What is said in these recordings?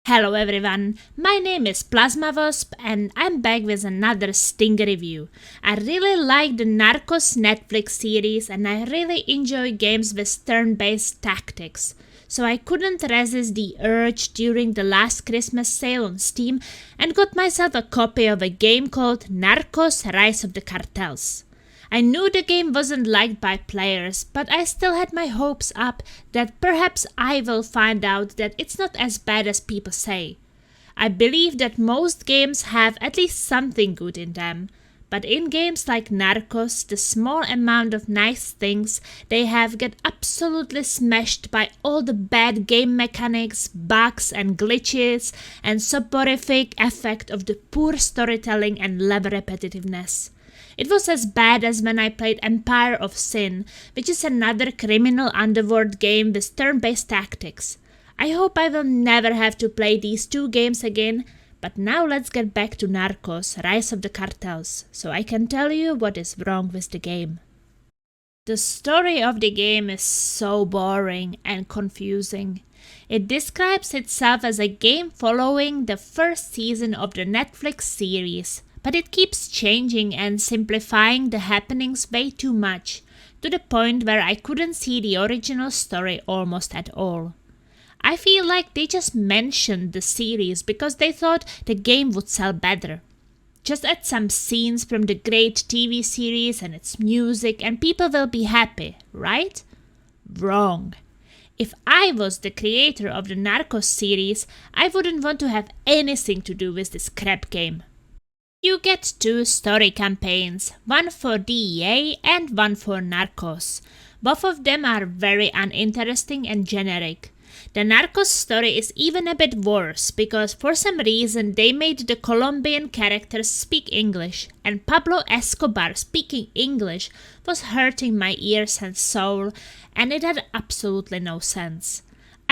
Hello everyone, my name is Plasma Wasp and I'm back with another Stinger review. I really like the Narcos Netflix series and I really enjoy games with turn-based tactics. So I couldn't resist the urge during the last Christmas sale on Steam and got myself a copy of a game called Narcos Rise of the Cartels. I knew the game wasn't liked by players, but I still had my hopes up that perhaps I will find out that it's not as bad as people say. I believe that most games have at least something good in them, but in games like Narcos, the small amount of nice things they have get absolutely smashed by all the bad game mechanics, bugs and glitches, and soporific effect of the poor storytelling and level repetitiveness. It was as bad as when I played Empire of Sin, which is another criminal underworld game with turn-based tactics. I hope I will never have to play these two games again, but now let's get back to Narcos, Rise of the Cartels, so I can tell you what is wrong with the game. The story of the game is so boring and confusing. It describes itself as a game following the first season of the Netflix series, but it keeps changing and simplifying the happenings way too much, to the point where I couldn't see the original story almost at all. I feel like they just mentioned the series because they thought the game would sell better. Just add some scenes from the great TV series and its music and people will be happy, right? Wrong. If I was the creator of the Narcos series, I wouldn't want to have anything to do with this crap game. You get two story campaigns, one for DEA and one for Narcos. Both of them are very uninteresting and generic. The Narcos story is even a bit worse because for some reason they made the Colombian characters speak English, and Pablo Escobar speaking English was hurting my ears and soul, and it had absolutely no sense.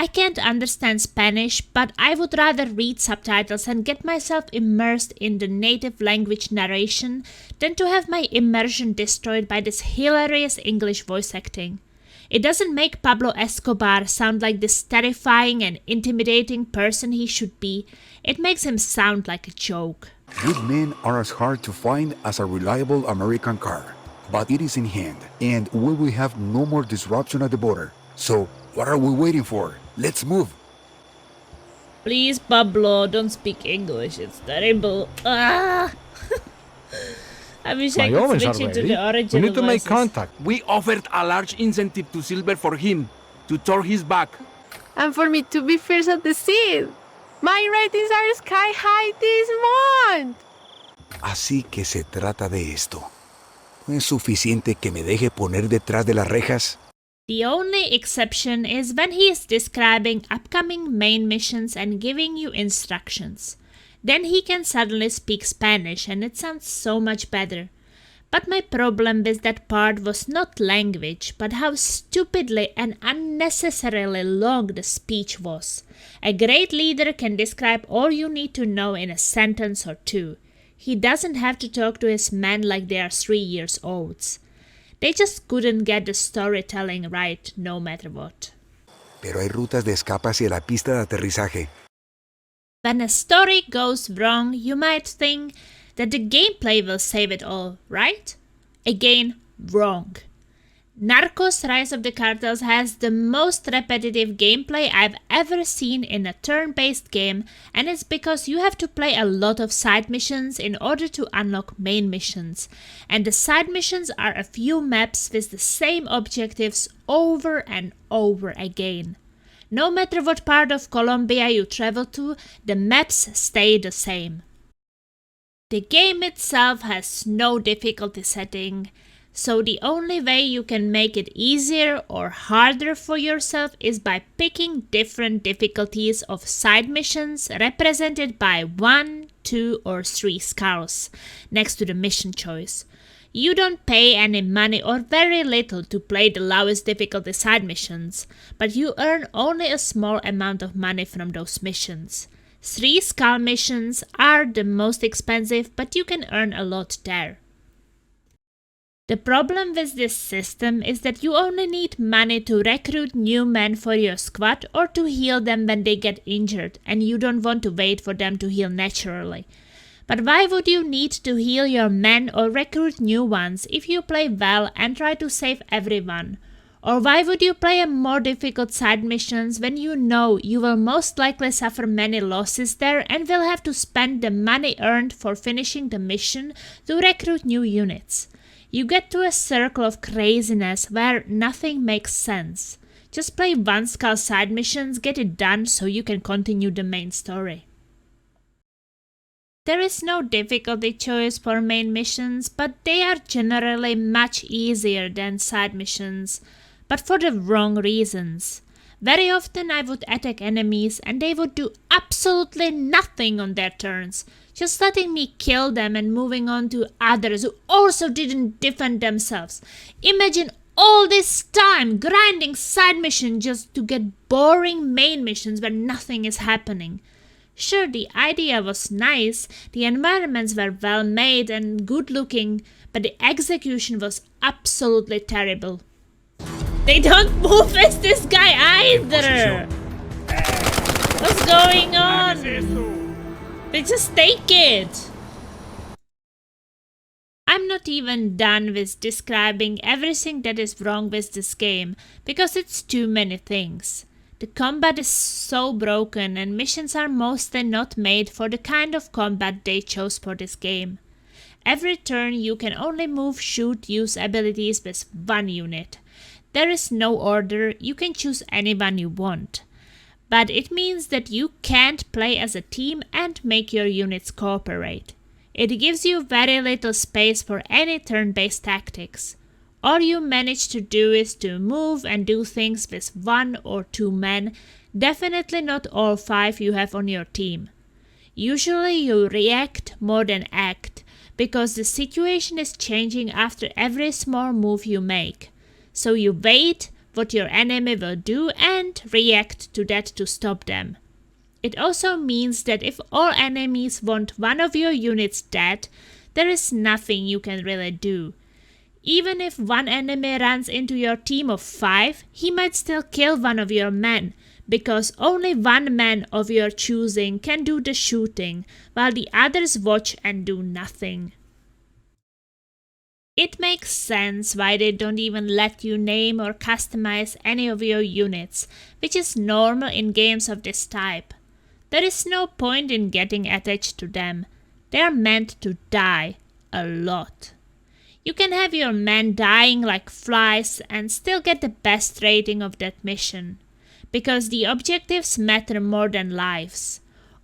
I can't understand Spanish, but I would rather read subtitles and get myself immersed in the native language narration than to have my immersion destroyed by this hilarious English voice acting. It doesn't make Pablo Escobar sound like this terrifying and intimidating person he should be. It makes him sound like a joke. Good men are as hard to find as a reliable American car, but it is in hand, and we will have no more disruption at the border. So, what are we waiting for? Let's move. Please, Pablo, don't speak English. It's terrible. Ah! I wish I could switch it to the original We need to make voices. contact. We offered a large incentive to Silver for him, to turn his back. And for me to be first at the scene. My ratings are sky high this month. Así que se trata de esto. ¿No es suficiente que me deje poner detrás de las rejas? The only exception is when he is describing upcoming main missions and giving you instructions. Then he can suddenly speak Spanish and it sounds so much better. But my problem with that part was not language, but how stupidly and unnecessarily long the speech was. A great leader can describe all you need to know in a sentence or two. He doesn't have to talk to his men like they are 3 years old. They just couldn't get the storytelling right no matter what. Pero hay rutas de escape hacia la pista de aterrizaje. When a story goes wrong, you might think that the gameplay will save it all, right? Again, wrong. Narcos Rise of the Cartels has the most repetitive gameplay I've ever seen in a turn-based game, and it's because you have to play a lot of side missions in order to unlock main missions. And the side missions are a few maps with the same objectives over and over again. No matter what part of Colombia you travel to, the maps stay the same. The game itself has no difficulty setting, so the only way you can make it easier or harder for yourself is by picking different difficulties of side missions represented by 1, 2 or 3 skulls next to the mission choice. You don't pay any money or very little to play the lowest difficulty side missions, but you earn only a small amount of money from those missions. 3 skull missions are the most expensive, but you can earn a lot there. The problem with this system is that you only need money to recruit new men for your squad or to heal them when they get injured, and you don't want to wait for them to heal naturally. But why would you need to heal your men or recruit new ones if you play well and try to save everyone? Or why would you play a more difficult side missions when you know you will most likely suffer many losses there and will have to spend the money earned for finishing the mission to recruit new units? You get to a circle of craziness where nothing makes sense. Just play one skull side missions, get it done so you can continue the main story. There is no difficulty choice for main missions, but they are generally much easier than side missions, but for the wrong reasons. Very often I would attack enemies and they would do absolutely nothing on their turns, just letting me kill them and moving on to others who also didn't defend themselves. Imagine all this time grinding side missions just to get boring main missions where nothing is happening. Sure, the idea was nice, the environments were well made and good looking, but the execution was absolutely terrible. They don't move as this guy either! What's going on? They just take it! I'm not even done with describing everything that is wrong with this game, because it's too many things. The combat is so broken and missions are mostly not made for the kind of combat they chose for this game. Every turn you can only move, shoot, use abilities with one unit. There is no order, you can choose anyone you want. But it means that you can't play as a team and make your units cooperate. It gives you very little space for any turn-based tactics. All you manage to do is to move and do things with 1 or 2 men, definitely not all 5 you have on your team. Usually you react more than act, because the situation is changing after every small move you make. So you wait what your enemy will do and react to that to stop them. It also means that if all enemies want one of your units dead, there is nothing you can really do. Even if one enemy runs into your team of 5, he might still kill one of your men, because only one man of your choosing can do the shooting, while the others watch and do nothing. It makes sense why they don't even let you name or customize any of your units, which is normal in games of this type. There is no point in getting attached to them. They are meant to die a lot. You can have your men dying like flies and still get the best rating of that mission, because the objectives matter more than lives.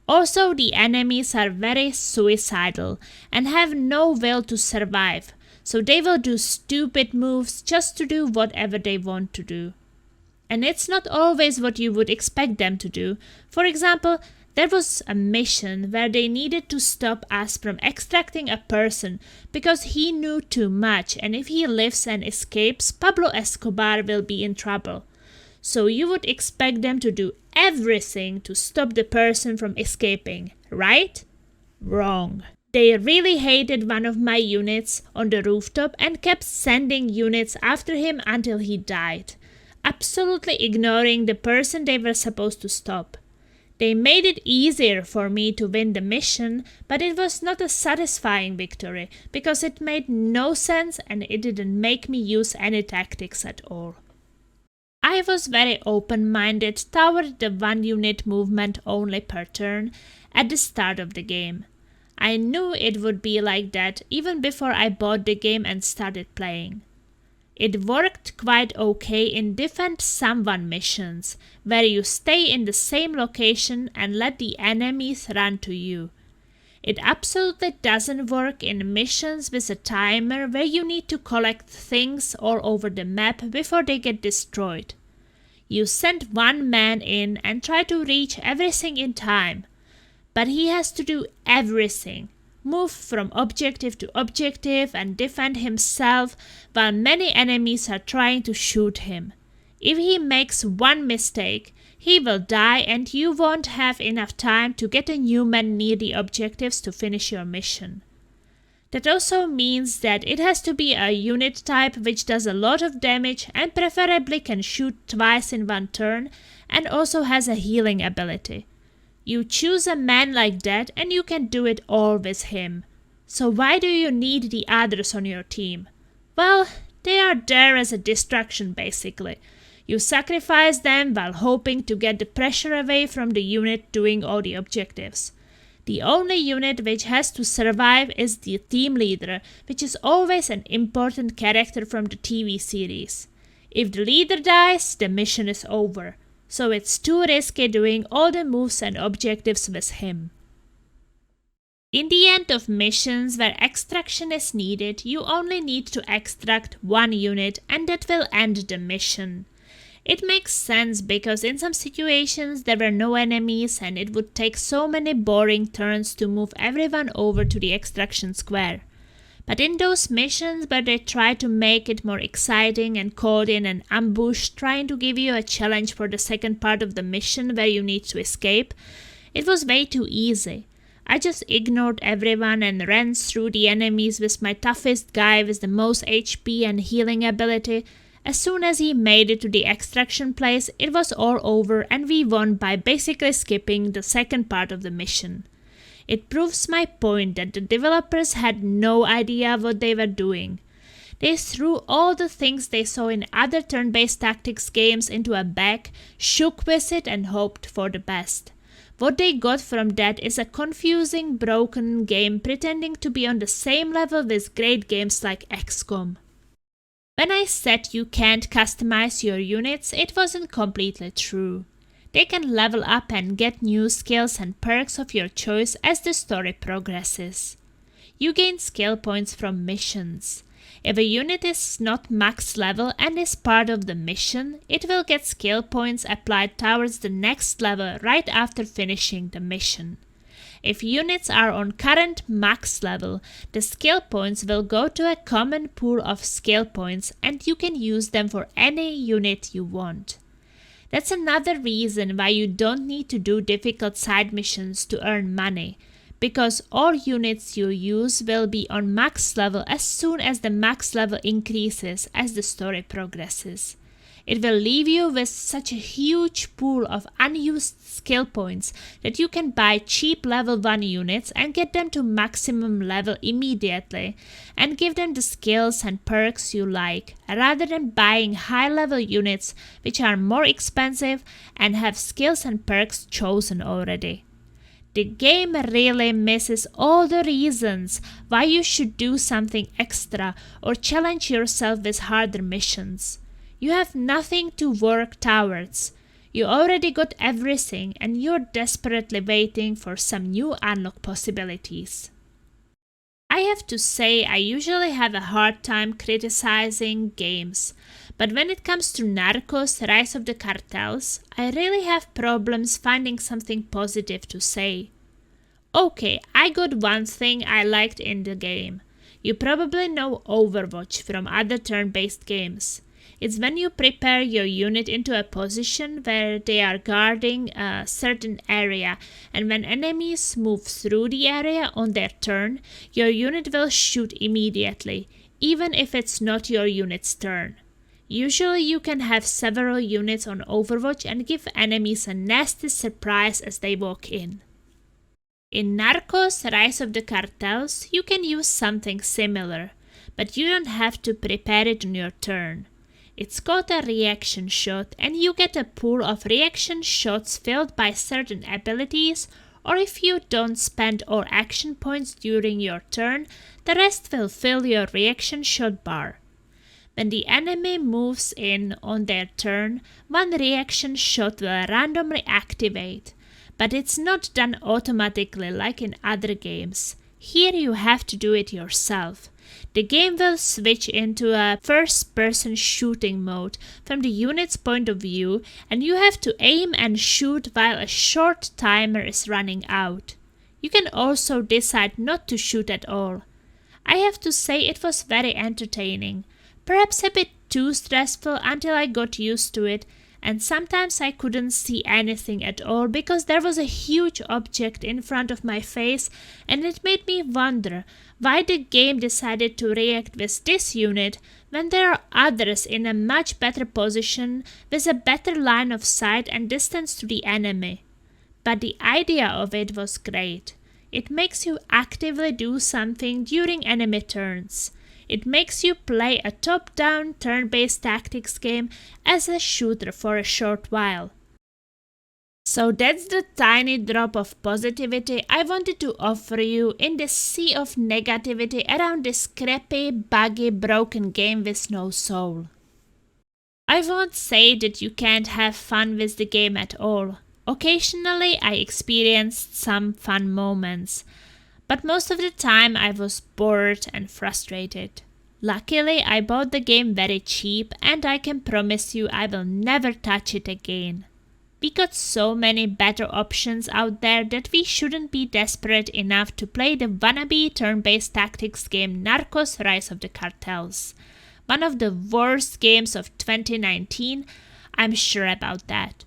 Also, the enemies are very suicidal and have no will to survive, so they will do stupid moves just to do whatever they want to do. And it's not always what you would expect them to do. For example, there was a mission where they needed to stop us from extracting a person because he knew too much, and if he lives and escapes, Pablo Escobar will be in trouble. So you would expect them to do everything to stop the person from escaping, right? Wrong. They really hated one of my units on the rooftop and kept sending units after him until he died, absolutely ignoring the person they were supposed to stop. They made it easier for me to win the mission, but it was not a satisfying victory because it made no sense and it didn't make me use any tactics at all. I was very open-minded toward the one unit movement only per turn at the start of the game. I knew it would be like that even before I bought the game and started playing. It worked quite okay in Defend Someone missions, where you stay in the same location and let the enemies run to you. It absolutely doesn't work in missions with a timer where you need to collect things all over the map before they get destroyed. You send one man in and try to reach everything in time. But he has to do everything, move from objective to objective and defend himself while many enemies are trying to shoot him. If he makes one mistake, he will die and you won't have enough time to get a new man near the objectives to finish your mission. That also means that it has to be a unit type which does a lot of damage and preferably can shoot twice in one turn and also has a healing ability. You choose a man like that and you can do it all with him. So why do you need the others on your team? Well, they are there as a distraction basically. You sacrifice them while hoping to get the pressure away from the unit doing all the objectives. The only unit which has to survive is the team leader, which is always an important character from the TV series. If the leader dies, the mission is over, so it's too risky doing all the moves and objectives with him. In the end of missions where extraction is needed, you only need to extract one unit and that will end the mission. It makes sense because in some situations there were no enemies and it would take so many boring turns to move everyone over to the extraction square. But in those missions where they try to make it more exciting and called in an ambush trying to give you a challenge for the second part of the mission where you need to escape, it was way too easy. I just ignored everyone and ran through the enemies with my toughest guy with the most HP and healing ability. As soon as he made it to the extraction place, it was all over and we won by basically skipping the second part of the mission. It proves my point that the developers had no idea what they were doing. They threw all the things they saw in other turn-based tactics games into a bag, shook with it and hoped for the best. What they got from that is a confusing, broken game pretending to be on the same level with great games like XCOM. When I said you can't customize your units, it wasn't completely true. They can level up and get new skills and perks of your choice as the story progresses. You gain skill points from missions. If a unit is not max level and is part of the mission, it will get skill points applied towards the next level right after finishing the mission. If units are on current max level, the skill points will go to a common pool of skill points and you can use them for any unit you want. That's another reason why you don't need to do difficult side missions to earn money, because all units you use will be on max level as soon as the max level increases as the story progresses. It will leave you with such a huge pool of unused skill points that you can buy cheap level 1 units and get them to maximum level immediately and give them the skills and perks you like, rather than buying high level units which are more expensive and have skills and perks chosen already. The game really misses all the reasons why you should do something extra or challenge yourself with harder missions. You have nothing to work towards. You already got everything and you're desperately waiting for some new unlock possibilities. I have to say I usually have a hard time criticizing games, but when it comes to Narcos, Rise of the Cartels, I really have problems finding something positive to say. Okay, I got one thing I liked in the game. You probably know Overwatch from other turn-based games. It's when you prepare your unit into a position where they are guarding a certain area, and when enemies move through the area on their turn, your unit will shoot immediately, even if it's not your unit's turn. Usually you can have several units on Overwatch and give enemies a nasty surprise as they walk in. In Narcos, Rise of the Cartels, you can use something similar, but you don't have to prepare it on your turn. It's called a reaction shot and you get a pool of reaction shots filled by certain abilities, or if you don't spend all action points during your turn, the rest will fill your reaction shot bar. When the enemy moves in on their turn, one reaction shot will randomly activate, but it's not done automatically like in other games. Here you have to do it yourself. The game will switch into a first-person shooting mode from the unit's point of view, and you have to aim and shoot while a short timer is running out. You can also decide not to shoot at all. I have to say it was very entertaining, perhaps a bit too stressful until I got used to it, and sometimes I couldn't see anything at all because there was a huge object in front of my face, and it made me wonder why the game decided to react with this unit when there are others in a much better position with a better line of sight and distance to the enemy. But the idea of it was great. It makes you actively do something during enemy turns. It makes you play a top-down turn-based tactics game as a shooter for a short while. So that's the tiny drop of positivity I wanted to offer you in the sea of negativity around this crappy, buggy, broken game with no soul. I won't say that you can't have fun with the game at all. Occasionally I experienced some fun moments, but most of the time I was bored and frustrated. Luckily, I bought the game very cheap, and I can promise you I will never touch it again. We got so many better options out there that we shouldn't be desperate enough to play the wannabe turn-based tactics game Narcos: Rise of the Cartels. One of the worst games of 2019, I'm sure about that.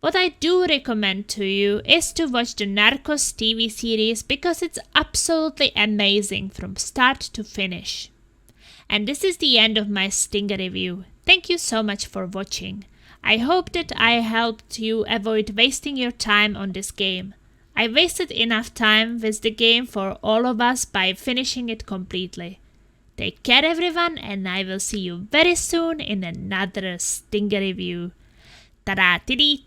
What I do recommend to you is to watch the Narcos TV series because it's absolutely amazing from start to finish. And this is the end of my Stinger review. Thank you so much for watching. I hope that I helped you avoid wasting your time on this game. I wasted enough time with the game for all of us by finishing it completely. Take care everyone, and I will see you very soon in another Stinger review. Ta-da-ti-dee!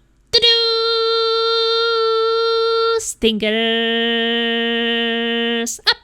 Stingers up!